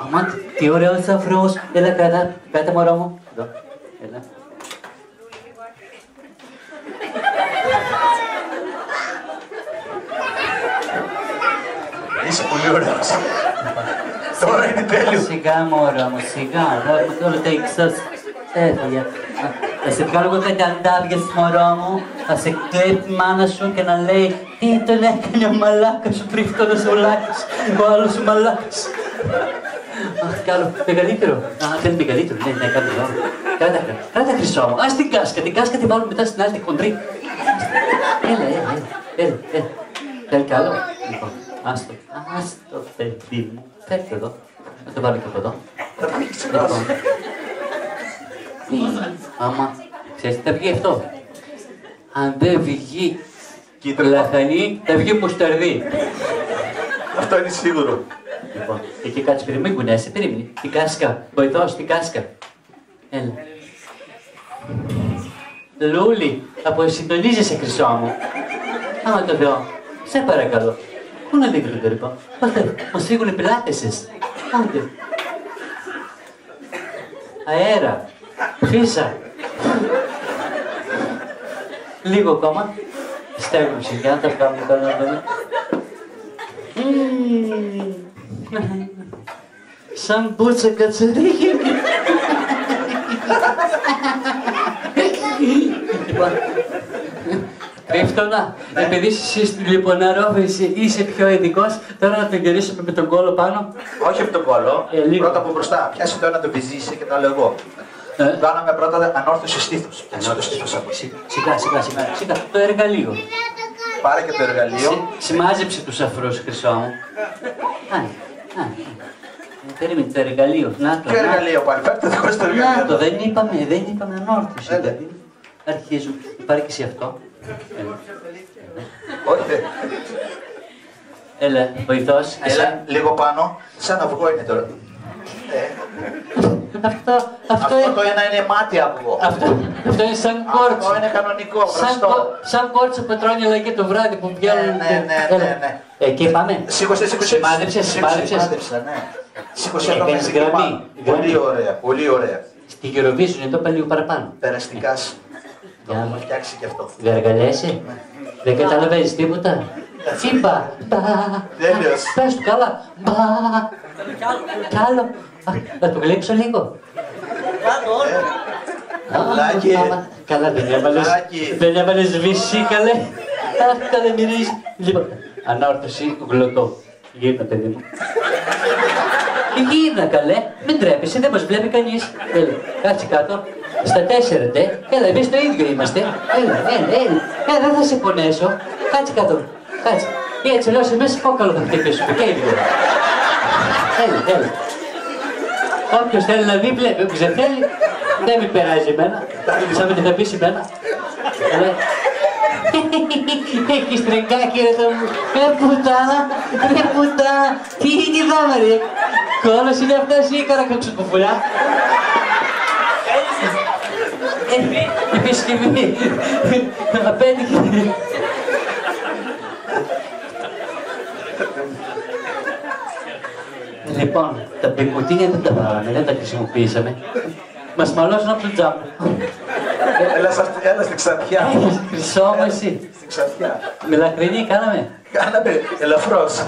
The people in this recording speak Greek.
Αμάν, τι ωραίος αφρός. Έλα, κράτα μωρό μου. Εδώ, έλα. Είσαι πολύ ωραίος. Τώρα είναι τέλειο. Σιγά μωρό μου, σιγά. Τώρα τα εξώς. Έφυγε. Θα σε βγάλω εγώ κάτι αντάβιες μωρό μου. Θα σε κλέβει τη μάνα σου και να λέει τι τον έκανε ο μαλάκας, ο πρίφτονος ο λάκας, ο άλλος ο μαλάκας. Αχ, κι άλλο, μεγαλύτερο. Α, θέλει μεγαλύτερο. Ναι, κάτι άλλο. Κράτα χρυσό μου. Ας την κάσκα την βάλουμε μετά στην άλλη τη χοντρή. Έλα. Θέλει κι άλλο. Λοιπόν, άστο, παιδί μου. Φέρτε εδώ. Θα το βάλω και από εδώ. Άμα, ξέρεις τι θα βγει αυτό. Αν δεν βγει λαχανή, θα βγει μουσταρδί. Αυτό είναι σίγουρο. Λοιπόν, εκεί κάτσε περίμενε, μην κουνέσαι, περίμενε. Την κάσκα, βοηθός, την κάσκα. Έλα. Λούλη, αποσυντονίζεσαι χρυσό μου. Άμα το Θεό, σε παρακαλώ. Πού να δείχνω το λοιπόν. Πάτε, μας φύγουν οι πελάτες σας. Άντε. Αέρα. Φύσα. Λίγο ακόμα. Στέλνουμε σιγά, να τα βγάλουμε καλά εδώ. Σαν μπούτσα κατσαρίγι. Πρίφτονα, επειδή εσύ στην λιποναρόβα είσαι πιο ειδικός, τώρα να τον γυρίσουμε με τον κόλο πάνω. Όχι με τον κόλο, πρώτα από μπροστά. Πιάσε το ένα το βυζίσαι και το άλλο εγώ. Κάναμε πρώτα ανόρθωση στήθους. Πιάσε το στήθος από εσύ. Σιγά, το εργαλείο. Πάρε και το εργαλείο. Σημάζεψε τους αφρούς, χρυσό μου. Περίμενε το εργαλείο. Να το. Ποιο εργαλείο πάλι, φέρτε το στο εργαλείο. Να το, δεν είπαμε ανόρθωση. Δηλαδή. Αρχίζουμε. Πάρε και εσύ αυτό. Όχι. Έλα, βοηθός. Έλα, λίγο πάνω. Σαν αυγό είναι τώρα. Αυτό το ένα είναι μάτι αυγό. Αυτό είναι σαν κόρτσο. Αυτό είναι κανονικό, γνωστό. Σαν κόρτσο που τρώνε αλλά και το βράδυ που βγαίνουν. Ναι. Εκεί πάμε. Σήκωσε. Σημάδεψες. Σήκωσε εδώ μέσα γραμμή. Πολύ ωραία. Στη Eurovision εδώ πάει λίγο παραπάνω. Περαστικάς. Το έχουμε φτιάξει και αυτό. Γαργαλιέσαι. Δεν καταλαβαίνεις τίποτα. Τσίμπα. Τέλειος. Πες του καλά. Κι άλλο. Να το γλύψω λίγο. Λάκη. Καλά δεν έβαλες βυσί καλέ. Αχ, καλά μυρίζει. Λοιπόν, ανόρθωση γλωτό. Γύρνα παιδί μου. Γύρνα καλέ. Μην τρέπεσαι, δεν μας βλέπει κανείς. Έλα, κάτσε κάτω. Στα 4 τε. Έλα, εμείς το ίδιο είμαστε. Έλα, δεν θα σε πονέσω. Κάτσε κάτω. Κάτσε. Ή έτσι λέω σε μέσα κόκαλο θα χτυπήσουμε. Και ίδιο. Έλα. Όποιος θέλει να δει, βλέπει. Όποιος δεν θέλει, δεν με περάζει εμένα. Σαν με θα πεις εμένα. Έχεις τρεγκάκι ρε το μου. Ρε πουτάνα. Τι είναι η δάμα ρε. Κόλος είναι αυτός ή η καρακοξοποφουλιά. Επισκευή. Απέτυχε. Λοιπόν, τα πικουτίνια δεν τα βάλαμε, δεν τα χρησιμοποιήσαμε. Μας μαλώσουν από το τζάμπο. Έλα στην Ξαντιά. Χρυσό μου εσύ. Στην Ξαντιά. Με λακρινή κάναμε. Κάναμε ελαφρώς.